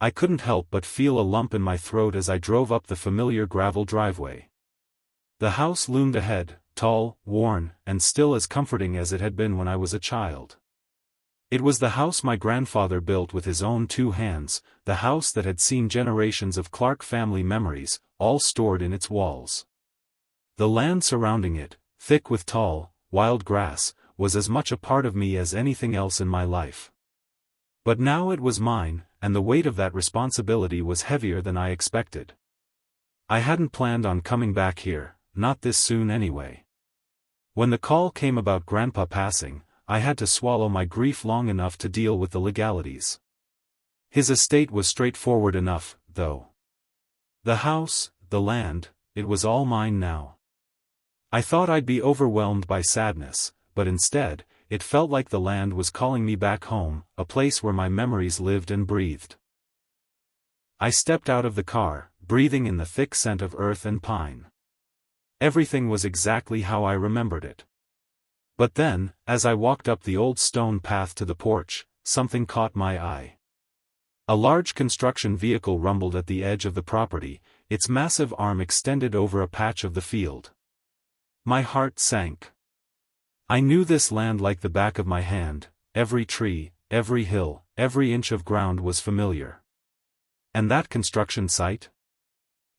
I couldn't help but feel a lump in my throat as I drove up the familiar gravel driveway. The house loomed ahead, tall, worn, and still as comforting as it had been when I was a child. It was the house my grandfather built with his own 2 hands, the house that had seen generations of Clark family memories, all stored in its walls. The land surrounding it, thick with tall, wild grass, was as much a part of me as anything else in my life. But now it was mine, and the weight of that responsibility was heavier than I expected. I hadn't planned on coming back here, not this soon anyway. When the call came about Grandpa passing, I had to swallow my grief long enough to deal with the legalities. His estate was straightforward enough, though. The house, the land, it was all mine now. I thought I'd be overwhelmed by sadness, but instead, it felt like the land was calling me back home, a place where my memories lived and breathed. I stepped out of the car, breathing in the thick scent of earth and pine. Everything was exactly how I remembered it. But then, as I walked up the old stone path to the porch, something caught my eye. A large construction vehicle rumbled at the edge of the property, its massive arm extended over a patch of the field. My heart sank. I knew this land like the back of my hand, every tree, every hill, every inch of ground was familiar. And that construction site?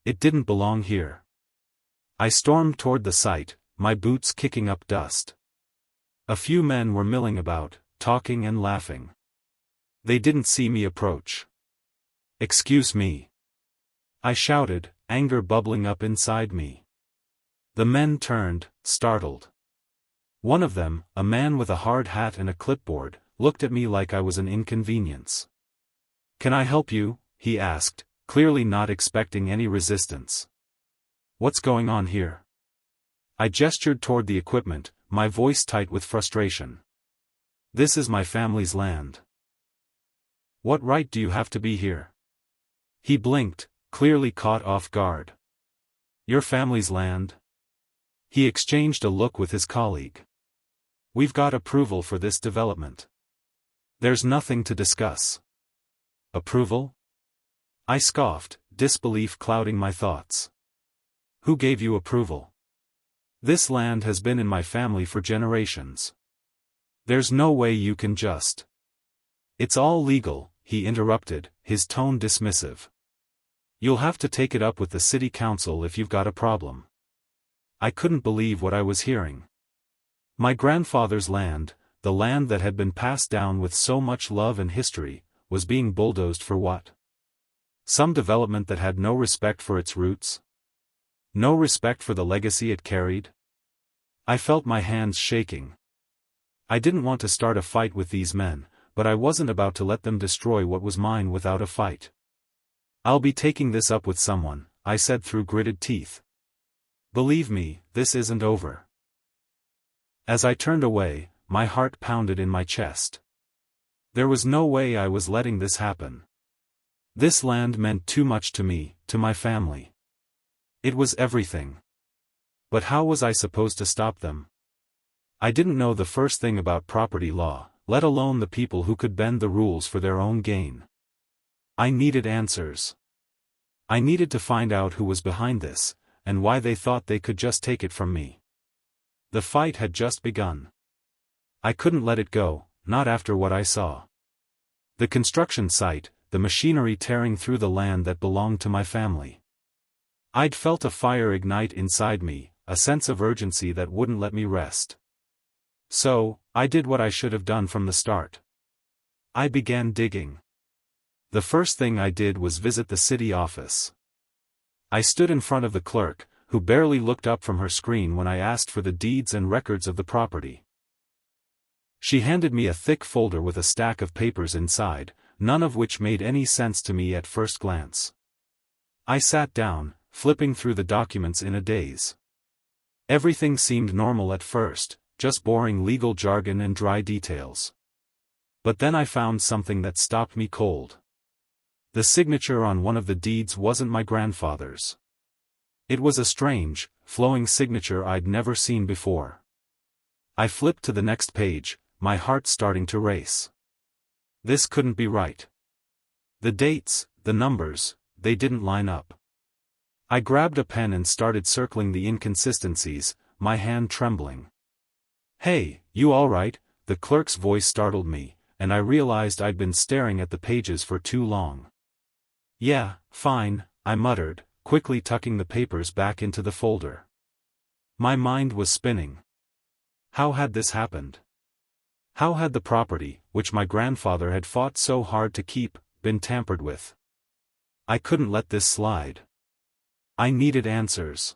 It didn't belong here. I stormed toward the site, my boots kicking up dust. A few men were milling about, talking and laughing. They didn't see me approach. "Excuse me," I shouted, anger bubbling up inside me. The men turned, startled. One of them, a man with a hard hat and a clipboard, looked at me like I was an inconvenience. "Can I help you?" he asked, clearly not expecting any resistance. "What's going on here?" I gestured toward the equipment, my voice tight with frustration. "This is my family's land." "What right do you have to be here?" He blinked, clearly caught off guard. "Your family's land?" He exchanged a look with his colleague. "We've got approval for this development. There's nothing to discuss." "Approval?" I scoffed, disbelief clouding my thoughts. "Who gave you approval? This land has been in my family for generations. There's no way you can just—" "It's all legal," he interrupted, his tone dismissive. "You'll have to take it up with the city council if you've got a problem." I couldn't believe what I was hearing. My grandfather's land, the land that had been passed down with so much love and history, was being bulldozed for what? Some development that had no respect for its roots? No respect for the legacy it carried? I felt my hands shaking. I didn't want to start a fight with these men, but I wasn't about to let them destroy what was mine without a fight. "I'll be taking this up with someone," I said through gritted teeth. "Believe me, this isn't over." As I turned away, my heart pounded in my chest. There was no way I was letting this happen. This land meant too much to me, to my family. It was everything. But how was I supposed to stop them? I didn't know the first thing about property law, let alone the people who could bend the rules for their own gain. I needed answers. I needed to find out who was behind this, and why they thought they could just take it from me. The fight had just begun. I couldn't let it go, not after what I saw. The construction site, the machinery tearing through the land that belonged to my family. I'd felt a fire ignite inside me, a sense of urgency that wouldn't let me rest. So, I did what I should have done from the start. I began digging. The first thing I did was visit the city office. I stood in front of the clerk, who barely looked up from her screen when I asked for the deeds and records of the property. She handed me a thick folder with a stack of papers inside, none of which made any sense to me at first glance. I sat down, flipping through the documents in a daze. Everything seemed normal at first, just boring legal jargon and dry details. But then I found something that stopped me cold. The signature on one of the deeds wasn't my grandfather's. It was a strange, flowing signature I'd never seen before. I flipped to the next page, my heart starting to race. This couldn't be right. The dates, the numbers, they didn't line up. I grabbed a pen and started circling the inconsistencies, my hand trembling. "Hey, you all right?" The clerk's voice startled me, and I realized I'd been staring at the pages for too long. "Yeah, fine," I muttered, quickly tucking the papers back into the folder. My mind was spinning. How had this happened? How had the property, which my grandfather had fought so hard to keep, been tampered with? I couldn't let this slide. I needed answers.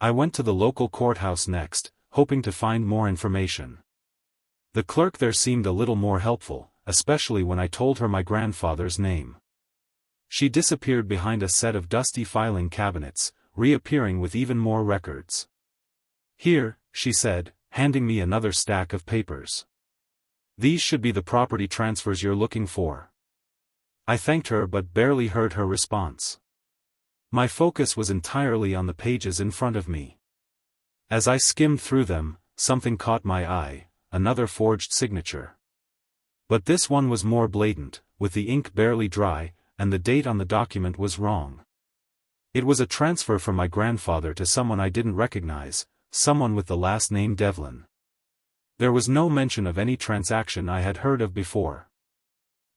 I went to the local courthouse next, hoping to find more information. The clerk there seemed a little more helpful, especially when I told her my grandfather's name. She disappeared behind a set of dusty filing cabinets, reappearing with even more records. "Here," she said, handing me another stack of papers. "These should be the property transfers you're looking for." I thanked her but barely heard her response. My focus was entirely on the pages in front of me. As I skimmed through them, something caught my eye, another forged signature. But this one was more blatant, with the ink barely dry, and the date on the document was wrong. It was a transfer from my grandfather to someone I didn't recognize, someone with the last name Devlin. There was no mention of any transaction I had heard of before.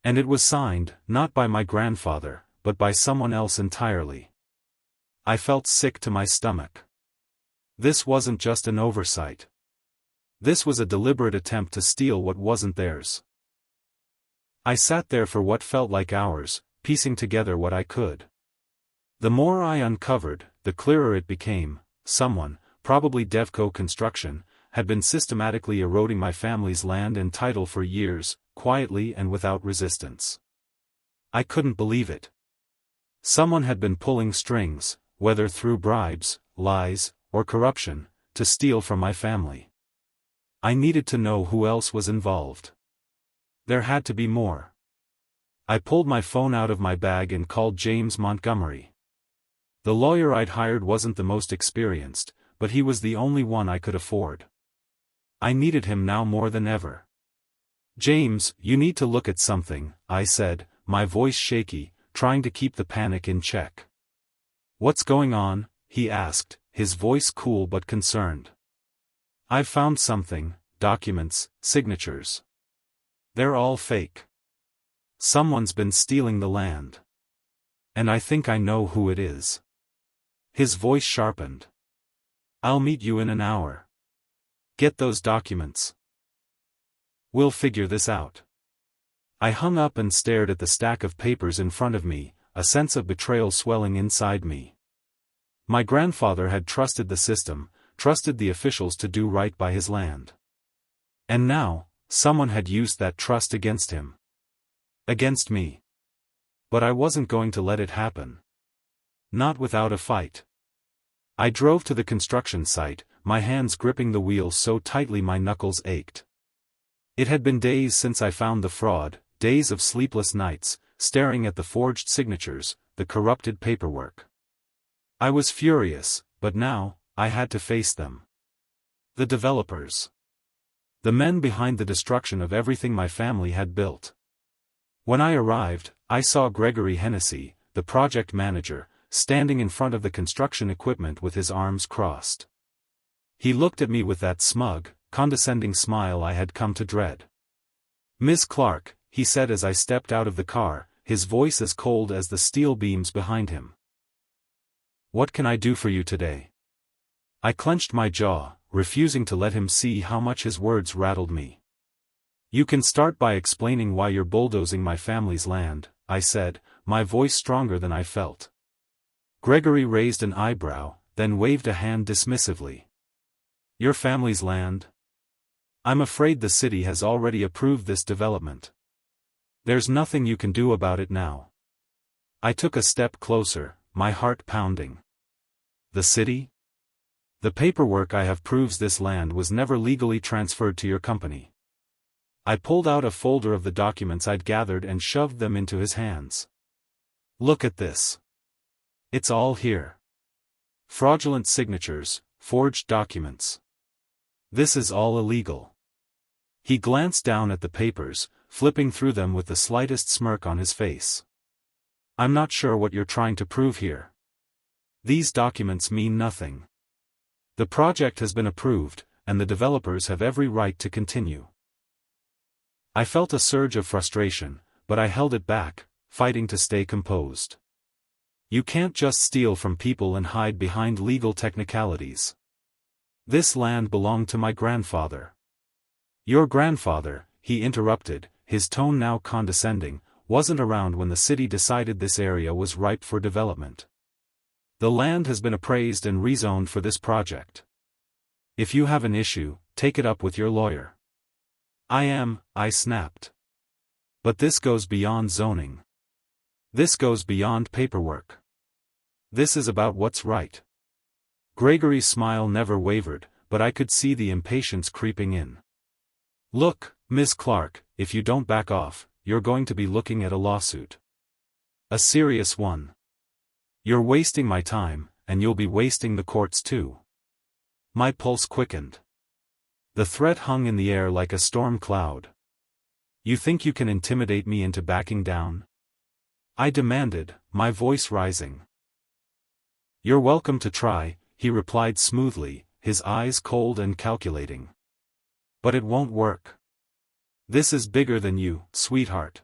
And it was signed, not by my grandfather, but by someone else entirely. I felt sick to my stomach. This wasn't just an oversight. This was a deliberate attempt to steal what wasn't theirs. I sat there for what felt like hours, piecing together what I could. The more I uncovered, the clearer it became. Someone, probably Devco Construction, had been systematically eroding my family's land and title for years, quietly and without resistance. I couldn't believe it. Someone had been pulling strings, whether through bribes, lies, or corruption, to steal from my family. I needed to know who else was involved. There had to be more. I pulled my phone out of my bag and called James Montgomery. The lawyer I'd hired wasn't the most experienced, but he was the only one I could afford. I needed him now more than ever. "James, you need to look at something," I said, my voice shaky, trying to keep the panic in check. "What's going on?" he asked, his voice cool but concerned. "I've found something, documents, signatures. They're all fake. Someone's been stealing the land. And I think I know who it is." His voice sharpened. "I'll meet you in an hour. Get those documents. We'll figure this out." I hung up and stared at the stack of papers in front of me, a sense of betrayal swelling inside me. My grandfather had trusted the system, trusted the officials to do right by his land. And now, someone had used that trust against him. Against me. But I wasn't going to let it happen. Not without a fight. I drove to the construction site, my hands gripping the wheel so tightly my knuckles ached. It had been days since I found the fraud, days of sleepless nights, staring at the forged signatures, the corrupted paperwork. I was furious, but now, I had to face them. The developers. The men behind the destruction of everything my family had built. When I arrived, I saw Gregory Hennessy, the project manager, standing in front of the construction equipment with his arms crossed. He looked at me with that smug, condescending smile I had come to dread. "Miss Clark," he said as I stepped out of the car, his voice as cold as the steel beams behind him. "What can I do for you today?" I clenched my jaw, refusing to let him see how much his words rattled me. "You can start by explaining why you're bulldozing my family's land," I said, my voice stronger than I felt. Gregory raised an eyebrow, then waved a hand dismissively. "Your family's land? I'm afraid the city has already approved this development. There's nothing you can do about it now." I took a step closer, my heart pounding. "The city? The paperwork I have proves this land was never legally transferred to your company." I pulled out a folder of the documents I'd gathered and shoved them into his hands. "Look at this. It's all here. Fraudulent signatures, forged documents. This is all illegal." He glanced down at the papers, flipping through them with the slightest smirk on his face. I'm not sure what you're trying to prove here. These documents mean nothing. The project has been approved, and the developers have every right to continue. I felt a surge of frustration, but I held it back, fighting to stay composed. You can't just steal from people and hide behind legal technicalities. This land belonged to my grandfather. Your grandfather, he interrupted, his tone now condescending, wasn't around when the city decided this area was ripe for development. The land has been appraised and rezoned for this project. If you have an issue, take it up with your lawyer. I snapped. But this goes beyond zoning. This goes beyond paperwork. This is about what's right. Gregory's smile never wavered, but I could see the impatience creeping in. Look, Miss Clark, if you don't back off, you're going to be looking at a lawsuit. A serious one. You're wasting my time, and you'll be wasting the courts too. My pulse quickened. The threat hung in the air like a storm cloud. You think you can intimidate me into backing down? I demanded, my voice rising. You're welcome to try, he replied smoothly, his eyes cold and calculating. But it won't work. This is bigger than you, sweetheart.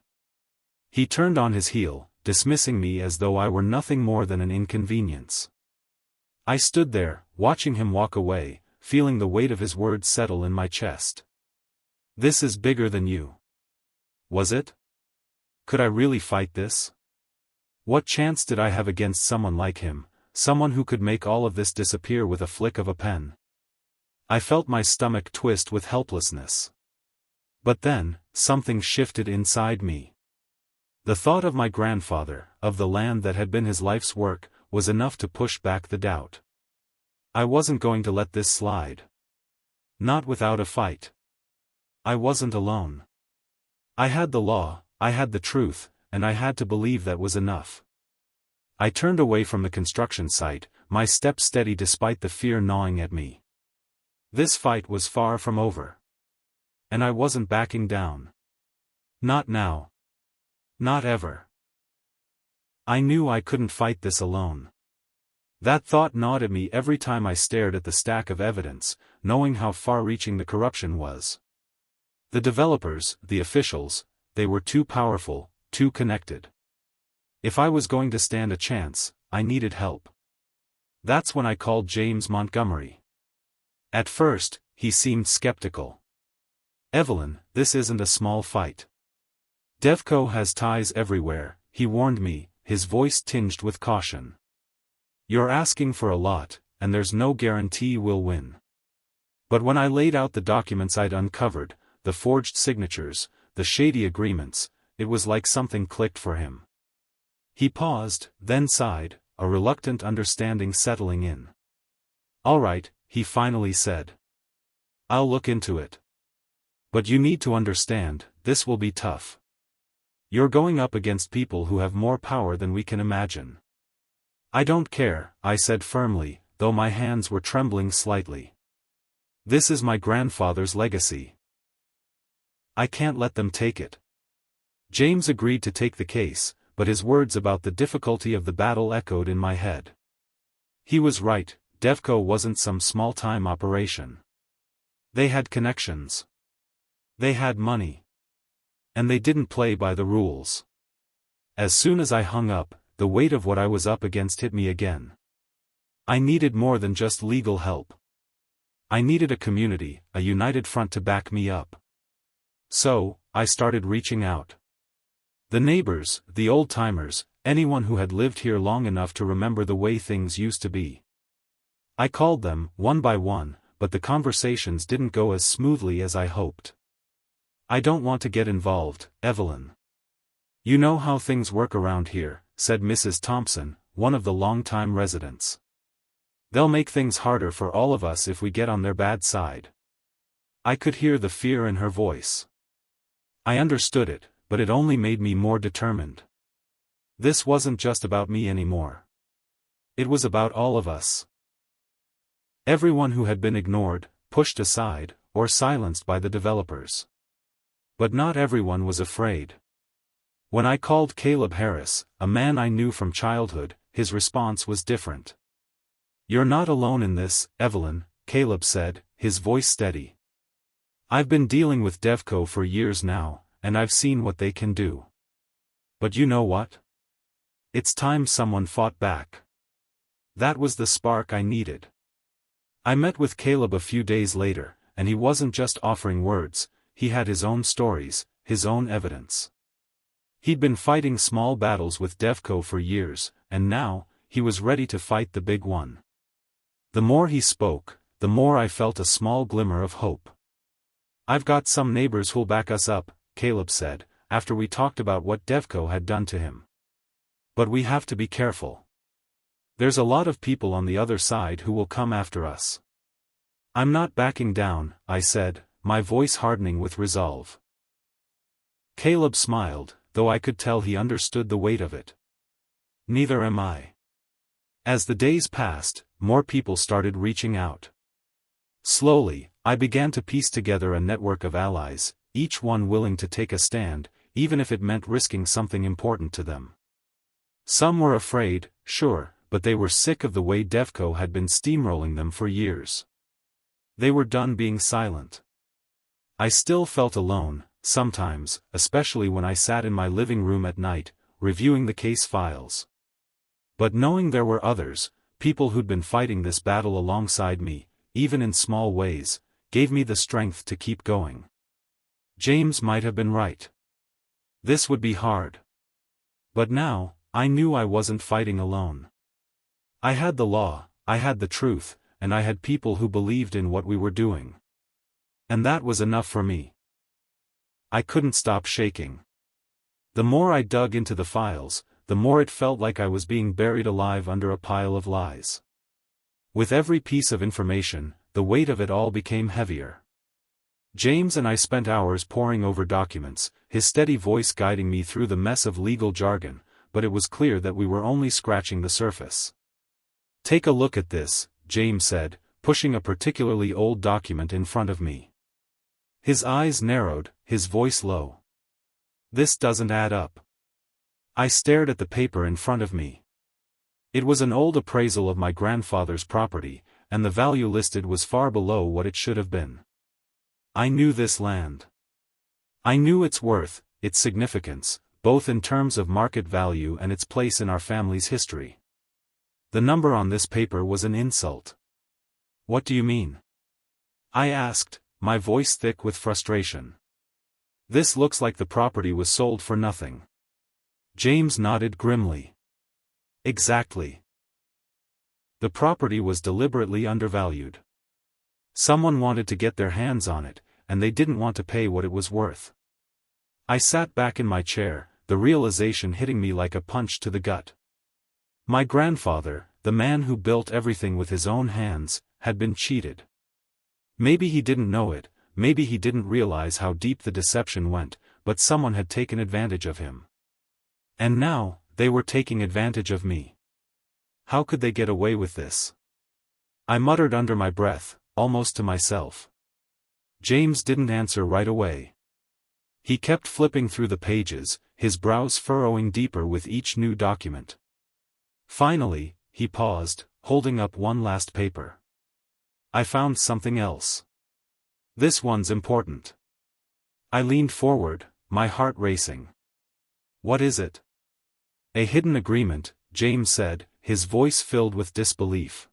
He turned on his heel, dismissing me as though I were nothing more than an inconvenience. I stood there, watching him walk away, feeling the weight of his words settle in my chest. This is bigger than you. Was it? Could I really fight this? What chance did I have against someone like him, someone who could make all of this disappear with a flick of a pen? I felt my stomach twist with helplessness. But then, something shifted inside me. The thought of my grandfather, of the land that had been his life's work, was enough to push back the doubt. I wasn't going to let this slide. Not without a fight. I wasn't alone. I had the law, I had the truth, and I had to believe that was enough. I turned away from the construction site, my steps steady despite the fear gnawing at me. This fight was far from over. And I wasn't backing down. Not now. Not ever. I knew I couldn't fight this alone. That thought gnawed at me every time I stared at the stack of evidence, knowing how far-reaching the corruption was. The developers, the officials, they were too powerful, too connected. If I was going to stand a chance, I needed help. That's when I called James Montgomery. At first, he seemed skeptical. Evelyn, this isn't a small fight. Devco has ties everywhere, he warned me, his voice tinged with caution. You're asking for a lot, and there's no guarantee we'll win. But when I laid out the documents I'd uncovered, the forged signatures, the shady agreements, it was like something clicked for him. He paused, then sighed, a reluctant understanding settling in. All right, he finally said. I'll look into it. But you need to understand, this will be tough. You're going up against people who have more power than we can imagine. I don't care, I said firmly, though my hands were trembling slightly. This is my grandfather's legacy. I can't let them take it. James agreed to take the case, but his words about the difficulty of the battle echoed in my head. He was right, Devco wasn't some small-time operation. They had connections. They had money. And they didn't play by the rules. As soon as I hung up, the weight of what I was up against hit me again. I needed more than just legal help. I needed a community, a united front to back me up. So, I started reaching out. The neighbors, the old-timers, anyone who had lived here long enough to remember the way things used to be. I called them, one by one, but the conversations didn't go as smoothly as I hoped. I don't want to get involved, Evelyn. You know how things work around here, said Mrs. Thompson, one of the long-time residents. They'll make things harder for all of us if we get on their bad side. I could hear the fear in her voice. I understood it, but it only made me more determined. This wasn't just about me anymore. It was about all of us. Everyone who had been ignored, pushed aside, or silenced by the developers. But not everyone was afraid. When I called Caleb Harris, a man I knew from childhood, his response was different. "You're not alone in this, Evelyn," Caleb said, his voice steady. "I've been dealing with Devco for years now, and I've seen what they can do. But you know what? It's time someone fought back." That was the spark I needed. I met with Caleb a few days later, and he wasn't just offering words, he had his own stories, his own evidence. He'd been fighting small battles with Devco for years, and now, he was ready to fight the big one. The more he spoke, the more I felt a small glimmer of hope. "I've got some neighbors who'll back us up," Caleb said, after we talked about what Devco had done to him. "But we have to be careful. There's a lot of people on the other side who will come after us." "I'm not backing down," I said, my voice hardening with resolve. Caleb smiled, though I could tell he understood the weight of it. "Neither am I." As the days passed, more people started reaching out. Slowly, I began to piece together a network of allies, each one willing to take a stand, even if it meant risking something important to them. Some were afraid, sure, but they were sick of the way Devco had been steamrolling them for years. They were done being silent. I still felt alone, sometimes, especially when I sat in my living room at night, reviewing the case files. But knowing there were others, people who'd been fighting this battle alongside me, even in small ways, gave me the strength to keep going. James might have been right. This would be hard. But now, I knew I wasn't fighting alone. I had the law, I had the truth, and I had people who believed in what we were doing. And that was enough for me. I couldn't stop shaking. The more I dug into the files, the more it felt like I was being buried alive under a pile of lies. With every piece of information, the weight of it all became heavier. James and I spent hours poring over documents, his steady voice guiding me through the mess of legal jargon, but it was clear that we were only scratching the surface. "Take a look at this," James said, pushing a particularly old document in front of me. His eyes narrowed, his voice low. "This doesn't add up." I stared at the paper in front of me. It was an old appraisal of my grandfather's property, and the value listed was far below what it should have been. I knew this land. I knew its worth, its significance, both in terms of market value and its place in our family's history. The number on this paper was an insult. "What do you mean?" I asked, my voice thick with frustration. "This looks like the property was sold for nothing." James nodded grimly. "Exactly. The property was deliberately undervalued. Someone wanted to get their hands on it, and they didn't want to pay what it was worth." I sat back in my chair, the realization hitting me like a punch to the gut. My grandfather, the man who built everything with his own hands, had been cheated. Maybe he didn't know it, maybe he didn't realize how deep the deception went, but someone had taken advantage of him. And now, they were taking advantage of me. How could they get away with this? I muttered under my breath, almost to myself. James didn't answer right away. He kept flipping through the pages, his brows furrowing deeper with each new document. Finally, he paused, holding up one last paper. "I found something else. This one's important." I leaned forward, my heart racing. "What is it?" "A hidden agreement," James said, his voice filled with disbelief.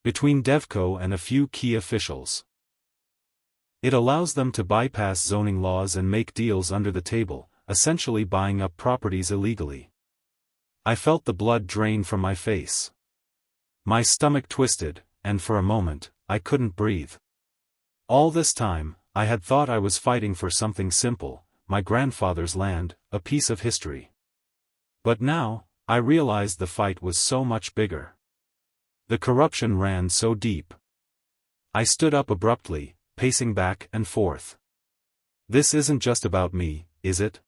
"Between Devco and a few key officials. It allows them to bypass zoning laws and make deals under the table, essentially buying up properties illegally." I felt the blood drain from my face. My stomach twisted, and for a moment, I couldn't breathe. All this time, I had thought I was fighting for something simple, my grandfather's land, a piece of history. But now, I realized the fight was so much bigger. The corruption ran so deep. I stood up abruptly, pacing back and forth. "This isn't just about me, is it?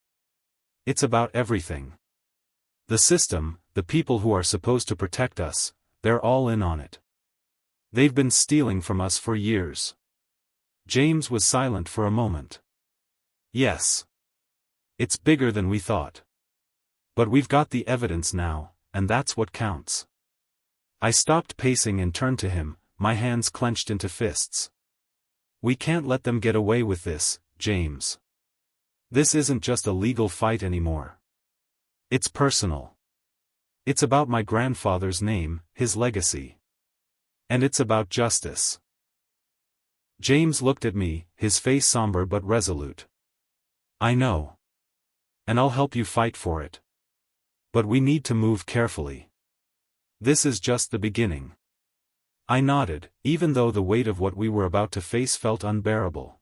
It's about everything. The system, the people who are supposed to protect us, they're all in on it. They've been stealing from us for years." James was silent for a moment. "Yes. It's bigger than we thought. But we've got the evidence now, and that's what counts. I stopped pacing and turned to him, my hands clenched into fists. We can't let them get away with this, James. This isn't just a legal fight anymore. It's personal. It's about my grandfather's name, his legacy. And it's about justice. James looked at me, his face somber but resolute. I know. And I'll help you fight for it. But we need to move carefully. This is just the beginning. I nodded, even though the weight of what we were about to face felt unbearable.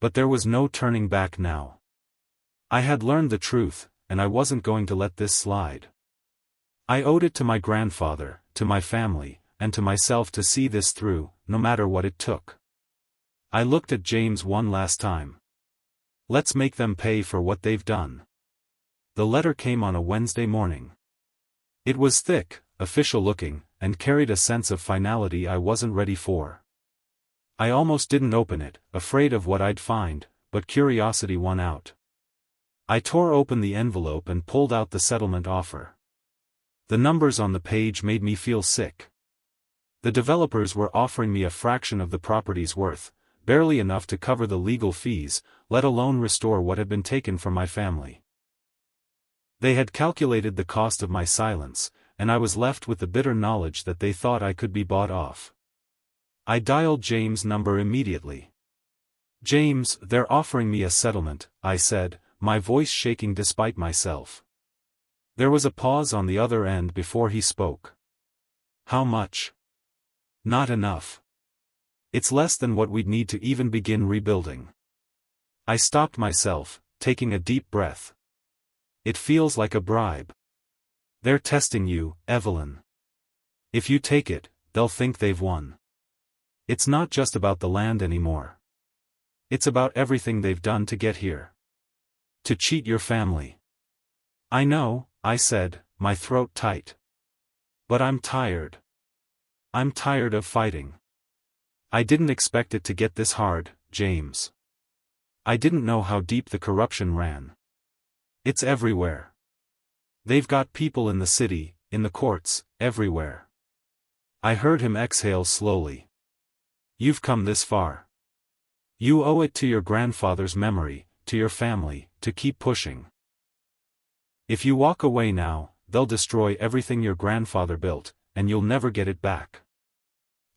But there was no turning back now. I had learned the truth, and I wasn't going to let this slide. I owed it to my grandfather, to my family, and to myself to see this through, no matter what it took. I looked at James one last time. Let's make them pay for what they've done. The letter came on a Wednesday morning. It was thick, official-looking, and carried a sense of finality I wasn't ready for. I almost didn't open it, afraid of what I'd find, but curiosity won out. I tore open the envelope and pulled out the settlement offer. The numbers on the page made me feel sick. The developers were offering me a fraction of the property's worth, barely enough to cover the legal fees, let alone restore what had been taken from my family. They had calculated the cost of my silence, and I was left with the bitter knowledge that they thought I could be bought off. I dialed James' number immediately. James, they're offering me a settlement, I said, my voice shaking despite myself. There was a pause on the other end before he spoke. How much? Not enough. It's less than what we'd need to even begin rebuilding. I stopped myself, taking a deep breath. It feels like a bribe. They're testing you, Evelyn. If you take it, they'll think they've won. It's not just about the land anymore. It's about everything they've done to get here. To cheat your family. I know, I said, my throat tight. But I'm tired. I'm tired of fighting. I didn't expect it to get this hard, James. I didn't know how deep the corruption ran. It's everywhere. They've got people in the city, in the courts, everywhere. I heard him exhale slowly. You've come this far. You owe it to your grandfather's memory, to your family, to keep pushing. If you walk away now, they'll destroy everything your grandfather built, and you'll never get it back.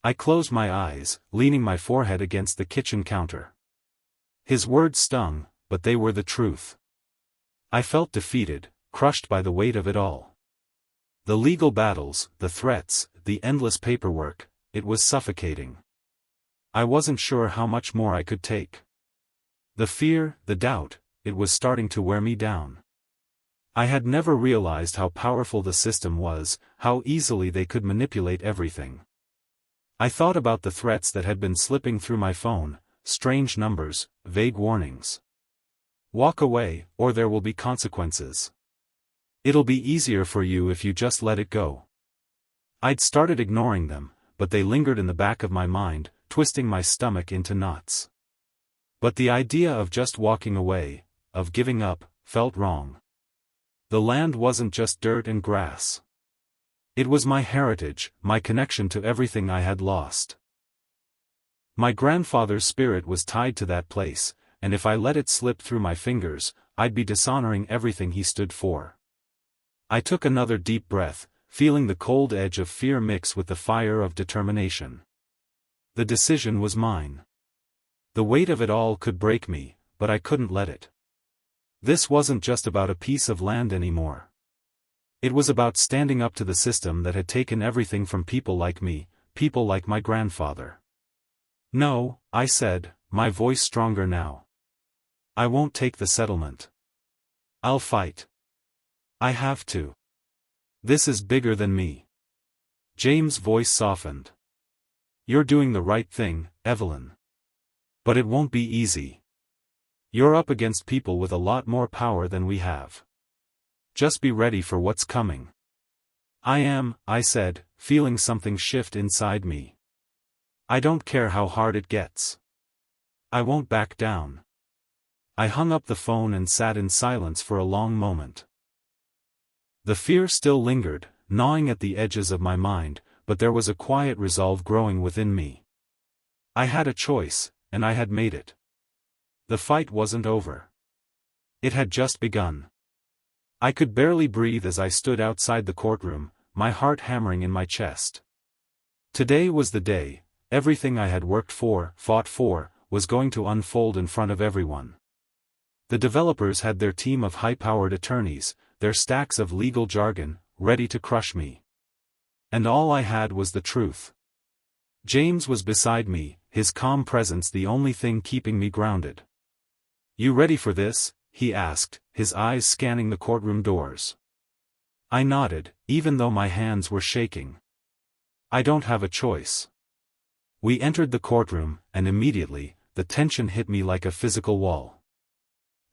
I closed my eyes, leaning my forehead against the kitchen counter. His words stung, but they were the truth. I felt defeated, crushed by the weight of it all. The legal battles, the threats, the endless paperwork, it was suffocating. I wasn't sure how much more I could take. The fear, the doubt, it was starting to wear me down. I had never realized how powerful the system was, how easily they could manipulate everything. I thought about the threats that had been slipping through my phone, strange numbers, vague warnings. Walk away, or there will be consequences. It'll be easier for you if you just let it go. I'd started ignoring them, but they lingered in the back of my mind, twisting my stomach into knots. But the idea of just walking away, of giving up, felt wrong. The land wasn't just dirt and grass. It was my heritage, my connection to everything I had lost. My grandfather's spirit was tied to that place, and if I let it slip through my fingers, I'd be dishonoring everything he stood for. I took another deep breath, feeling the cold edge of fear mix with the fire of determination. The decision was mine. The weight of it all could break me, but I couldn't let it. This wasn't just about a piece of land anymore. It was about standing up to the system that had taken everything from people like me, people like my grandfather. No, I said, my voice stronger now. I won't take the settlement. I'll fight. I have to. This is bigger than me. James' voice softened. You're doing the right thing, Evelyn. But it won't be easy. You're up against people with a lot more power than we have. Just be ready for what's coming. I am, I said, feeling something shift inside me. I don't care how hard it gets. I won't back down. I hung up the phone and sat in silence for a long moment. The fear still lingered, gnawing at the edges of my mind, but there was a quiet resolve growing within me. I had a choice, and I had made it. The fight wasn't over. It had just begun. I could barely breathe as I stood outside the courtroom, my heart hammering in my chest. Today was the day. Everything I had worked for, fought for, was going to unfold in front of everyone. The developers had their team of high-powered attorneys, their stacks of legal jargon, ready to crush me. And all I had was the truth. James was beside me, his calm presence the only thing keeping me grounded. "You ready for this?" he asked, his eyes scanning the courtroom doors. I nodded, even though my hands were shaking. "I don't have a choice." We entered the courtroom, and immediately, the tension hit me like a physical wall.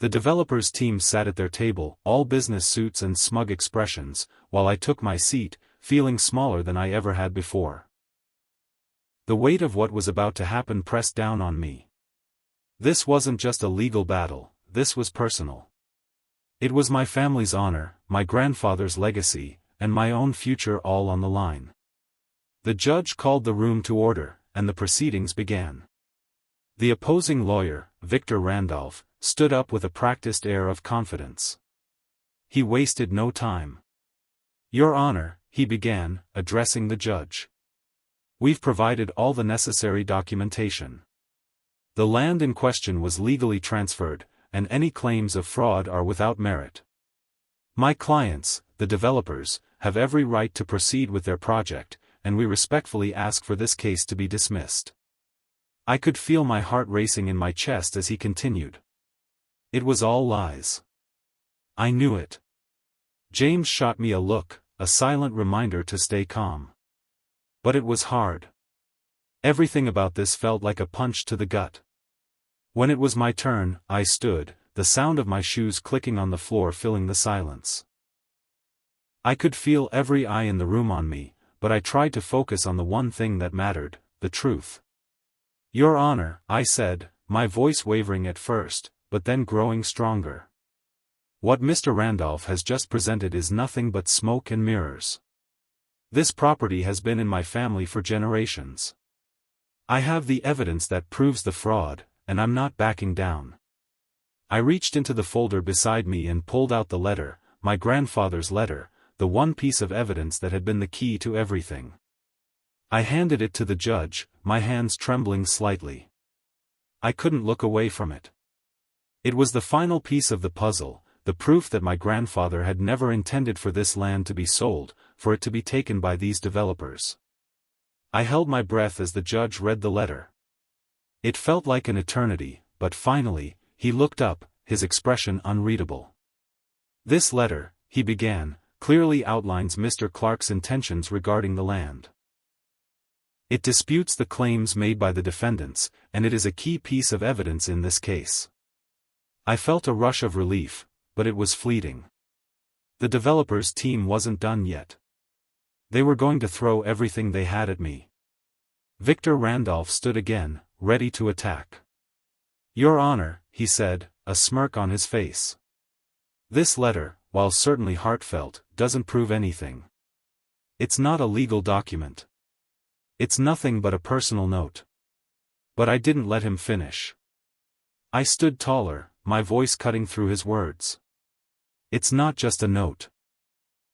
The developers' team sat at their table, all business suits and smug expressions, while I took my seat, feeling smaller than I ever had before. The weight of what was about to happen pressed down on me. This wasn't just a legal battle, this was personal. It was my family's honor, my grandfather's legacy, and my own future all on the line. The judge called the room to order, and the proceedings began. The opposing lawyer, Victor Randolph, stood up with a practiced air of confidence. He wasted no time. "Your Honor," he began, addressing the judge. "We've provided all the necessary documentation. The land in question was legally transferred, and any claims of fraud are without merit. My clients, the developers, have every right to proceed with their project, and we respectfully ask for this case to be dismissed." I could feel my heart racing in my chest as he continued. It was all lies. I knew it. James shot me a look, a silent reminder to stay calm. But it was hard. Everything about this felt like a punch to the gut. When it was my turn, I stood, the sound of my shoes clicking on the floor filling the silence. I could feel every eye in the room on me, but I tried to focus on the one thing that mattered, the truth. "Your Honor," I said, my voice wavering at first, but then growing stronger. "What Mr. Randolph has just presented is nothing but smoke and mirrors. This property has been in my family for generations. I have the evidence that proves the fraud, and I'm not backing down." I reached into the folder beside me and pulled out the letter, my grandfather's letter, the one piece of evidence that had been the key to everything. I handed it to the judge, my hands trembling slightly. I couldn't look away from it. It was the final piece of the puzzle, the proof that my grandfather had never intended for this land to be sold, for it to be taken by these developers. I held my breath as the judge read the letter. It felt like an eternity, but finally, he looked up, his expression unreadable. "This letter," he began, "clearly outlines Mr. Clark's intentions regarding the land. It disputes the claims made by the defendants, and it is a key piece of evidence in this case." I felt a rush of relief, but it was fleeting. The developers' team wasn't done yet. They were going to throw everything they had at me. Victor Randolph stood again, ready to attack. "Your Honor," he said, a smirk on his face. "This letter, while certainly heartfelt, doesn't prove anything. It's not a legal document. It's nothing but a personal note." But I didn't let him finish. I stood taller, my voice cutting through his words. "It's not just a note.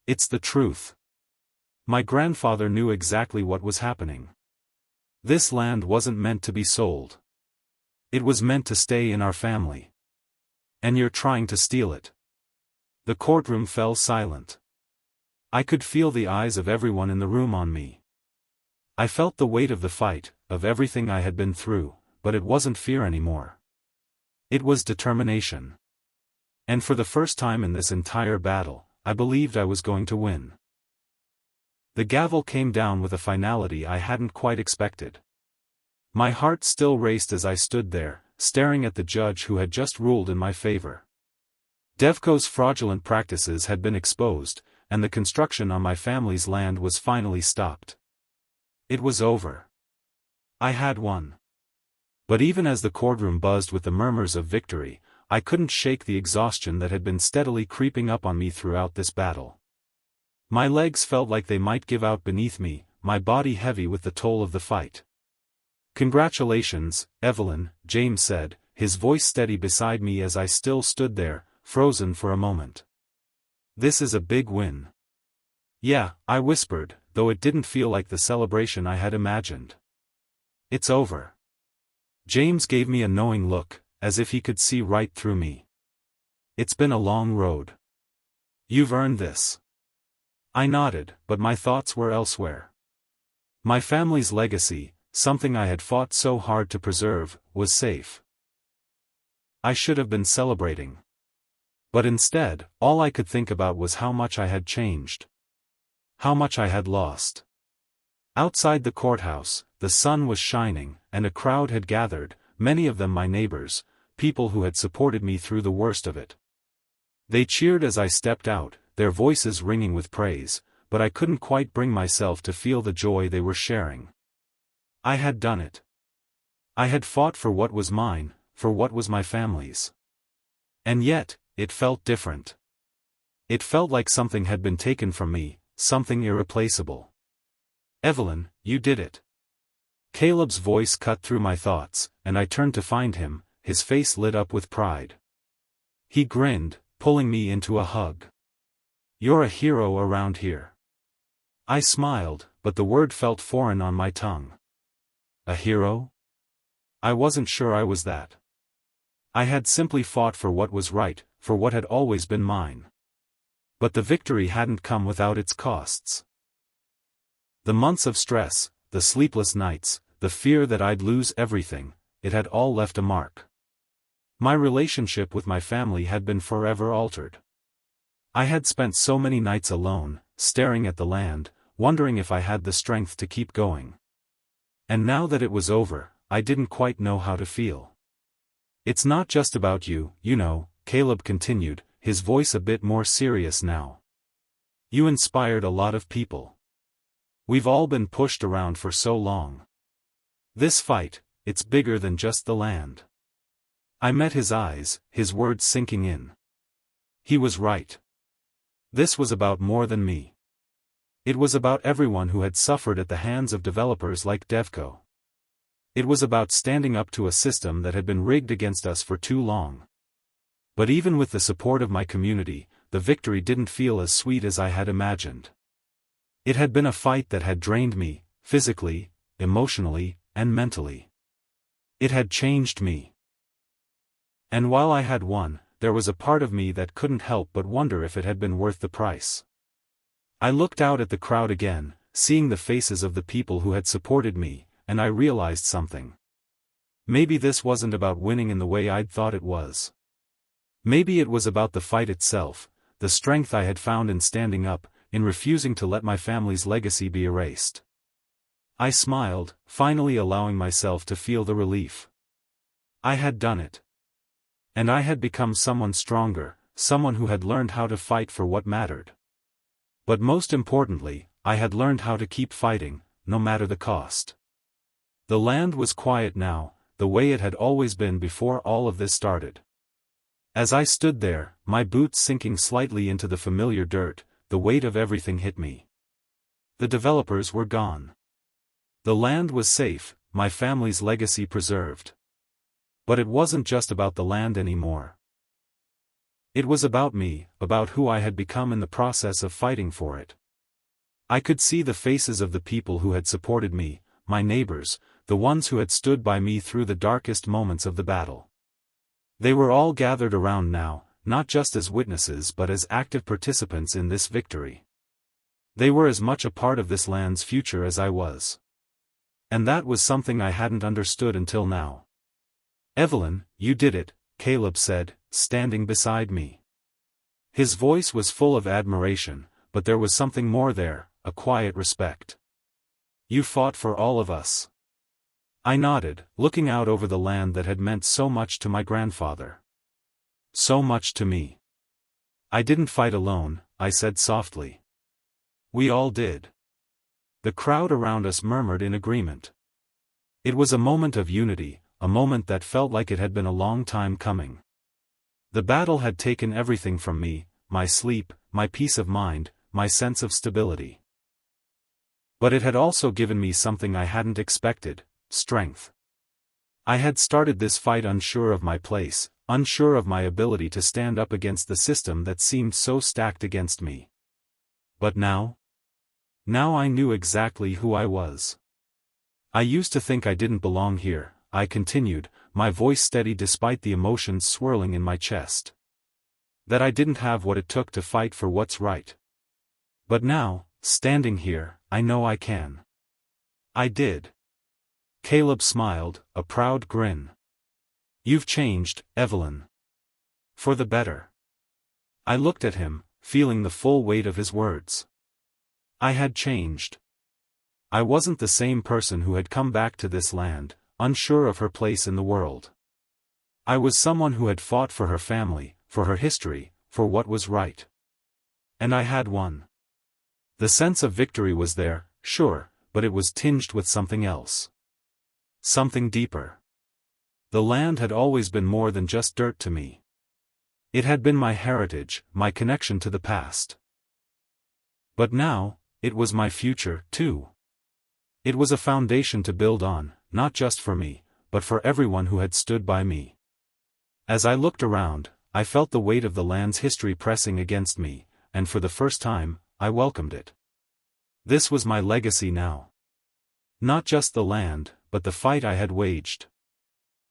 It's the truth. My grandfather knew exactly what was happening. This land wasn't meant to be sold. It was meant to stay in our family. And you're trying to steal it." The courtroom fell silent. I could feel the eyes of everyone in the room on me. I felt the weight of the fight, of everything I had been through, but it wasn't fear anymore. It was determination. And for the first time in this entire battle, I believed I was going to win. The gavel came down with a finality I hadn't quite expected. My heart still raced as I stood there, staring at the judge who had just ruled in my favor. Devco's fraudulent practices had been exposed, and the construction on my family's land was finally stopped. It was over. I had won. But even as the courtroom buzzed with the murmurs of victory, I couldn't shake the exhaustion that had been steadily creeping up on me throughout this battle. My legs felt like they might give out beneath me, my body heavy with the toll of the fight. "Congratulations, Evelyn," James said, his voice steady beside me as I still stood there, frozen for a moment. "This is a big win." "Yeah," I whispered, though it didn't feel like the celebration I had imagined. "It's over." James gave me a knowing look, as if he could see right through me. "It's been a long road. You've earned this." I nodded, but my thoughts were elsewhere. My family's legacy, something I had fought so hard to preserve, was safe. I should have been celebrating. But instead, all I could think about was how much I had changed. How much I had lost. Outside the courthouse, the sun was shining, and a crowd had gathered, many of them my neighbors, people who had supported me through the worst of it. They cheered as I stepped out, their voices ringing with praise, but I couldn't quite bring myself to feel the joy they were sharing. I had done it. I had fought for what was mine, for what was my family's. And yet, it felt different. It felt like something had been taken from me, something irreplaceable. "Evelyn, you did it." Caleb's voice cut through my thoughts, and I turned to find him, his face lit up with pride. He grinned, pulling me into a hug. "You're a hero around here." I smiled, but the word felt foreign on my tongue. A hero? I wasn't sure I was that. I had simply fought for what was right, for what had always been mine. But the victory hadn't come without its costs. The months of stress, the sleepless nights, the fear that I'd lose everything, it had all left a mark. My relationship with my family had been forever altered. I had spent so many nights alone, staring at the land, wondering if I had the strength to keep going. And now that it was over, I didn't quite know how to feel. "It's not just about you, you know," Caleb continued, his voice a bit more serious now. "You inspired a lot of people. We've all been pushed around for so long. This fight, it's bigger than just the land." I met his eyes, his words sinking in. He was right. This was about more than me. It was about everyone who had suffered at the hands of developers like Devco. It was about standing up to a system that had been rigged against us for too long. But even with the support of my community, the victory didn't feel as sweet as I had imagined. It had been a fight that had drained me, physically, emotionally, and mentally. It had changed me. And while I had won, there was a part of me that couldn't help but wonder if it had been worth the price. I looked out at the crowd again, seeing the faces of the people who had supported me, and I realized something. Maybe this wasn't about winning in the way I'd thought it was. Maybe it was about the fight itself, the strength I had found in standing up, in refusing to let my family's legacy be erased. I smiled, finally allowing myself to feel the relief. I had done it. And I had become someone stronger, someone who had learned how to fight for what mattered. But most importantly, I had learned how to keep fighting, no matter the cost. The land was quiet now, the way it had always been before all of this started. As I stood there, my boots sinking slightly into the familiar dirt, the weight of everything hit me. The developers were gone. The land was safe, my family's legacy preserved. But it wasn't just about the land anymore. It was about me, about who I had become in the process of fighting for it. I could see the faces of the people who had supported me, my neighbors, the ones who had stood by me through the darkest moments of the battle. They were all gathered around now, not just as witnesses but as active participants in this victory. They were as much a part of this land's future as I was. And that was something I hadn't understood until now. "Evelyn, you did it," Caleb said, standing beside me. His voice was full of admiration, but there was something more there, a quiet respect. "You fought for all of us." I nodded, looking out over the land that had meant so much to my grandfather. So much to me. "I didn't fight alone," I said softly. "We all did." The crowd around us murmured in agreement. It was a moment of unity, a moment that felt like it had been a long time coming. The battle had taken everything from me, my sleep, my peace of mind, my sense of stability. But it had also given me something I hadn't expected: strength. I had started this fight unsure of my place, unsure of my ability to stand up against the system that seemed so stacked against me. But now? Now I knew exactly who I was. I used to think I didn't belong here, I continued, my voice steady despite the emotions swirling in my chest. That I didn't have what it took to fight for what's right. But now, standing here, I know I can. I did. Caleb smiled, a proud grin. You've changed, Evelyn. For the better. I looked at him, feeling the full weight of his words. I had changed. I wasn't the same person who had come back to this land, unsure of her place in the world. I was someone who had fought for her family, for her history, for what was right. And I had won. The sense of victory was there, sure, but it was tinged with something else. Something deeper. The land had always been more than just dirt to me. It had been my heritage, my connection to the past. But now, it was my future, too. It was a foundation to build on, not just for me, but for everyone who had stood by me. As I looked around, I felt the weight of the land's history pressing against me, and for the first time, I welcomed it. This was my legacy now. Not just the land, but the fight I had waged.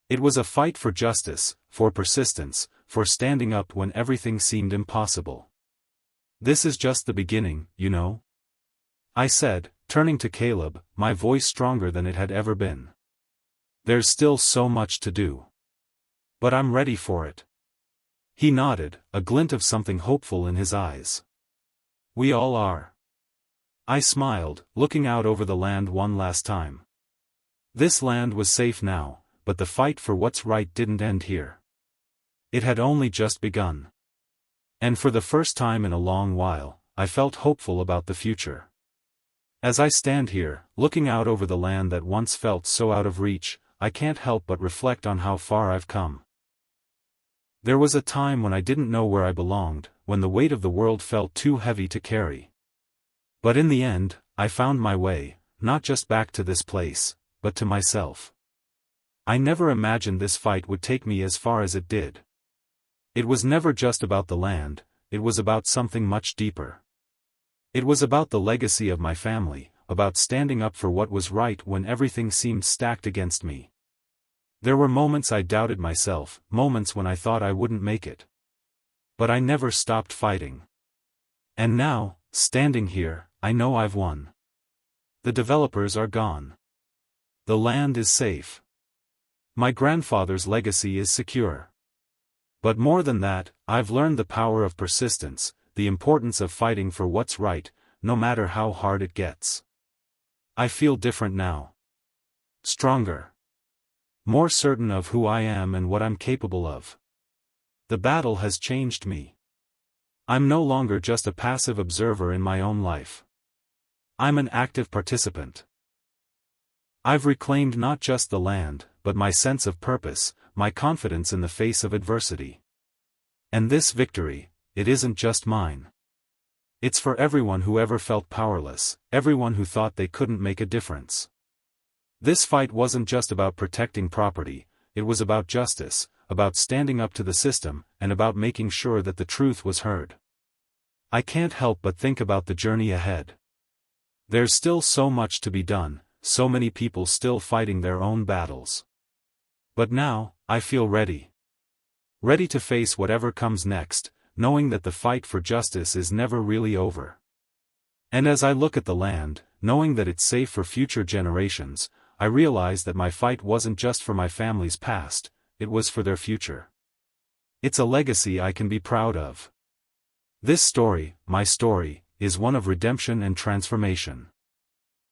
It was a fight for justice, for persistence, for standing up when everything seemed impossible. This is just the beginning, you know? I said, turning to Caleb, my voice stronger than it had ever been. There's still so much to do. But I'm ready for it. He nodded, a glint of something hopeful in his eyes. We all are. I smiled, looking out over the land one last time. This land was safe now, but the fight for what's right didn't end here. It had only just begun. And for the first time in a long while, I felt hopeful about the future. As I stand here, looking out over the land that once felt so out of reach, I can't help but reflect on how far I've come. There was a time when I didn't know where I belonged, when the weight of the world felt too heavy to carry. But in the end, I found my way, not just back to this place, but to myself. I never imagined this fight would take me as far as it did. It was never just about the land, it was about something much deeper. It was about the legacy of my family, about standing up for what was right when everything seemed stacked against me. There were moments I doubted myself, moments when I thought I wouldn't make it. But I never stopped fighting. And now, standing here, I know I've won. The developers are gone. The land is safe. My grandfather's legacy is secure. But more than that, I've learned the power of persistence, the importance of fighting for what's right, no matter how hard it gets. I feel different now. Stronger. More certain of who I am and what I'm capable of. The battle has changed me. I'm no longer just a passive observer in my own life. I'm an active participant. I've reclaimed not just the land, but my sense of purpose, my confidence in the face of adversity. And this victory, it isn't just mine. It's for everyone who ever felt powerless, everyone who thought they couldn't make a difference. This fight wasn't just about protecting property, it was about justice, about standing up to the system, and about making sure that the truth was heard. I can't help but think about the journey ahead. There's still so much to be done, so many people still fighting their own battles. But now, I feel ready. Ready to face whatever comes next, knowing that the fight for justice is never really over. And as I look at the land, knowing that it's safe for future generations, I realize that my fight wasn't just for my family's past, it was for their future. It's a legacy I can be proud of. This story, my story, is one of redemption and transformation.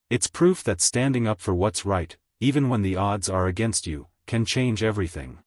It's proof that standing up for what's right, even when the odds are against you, can change everything.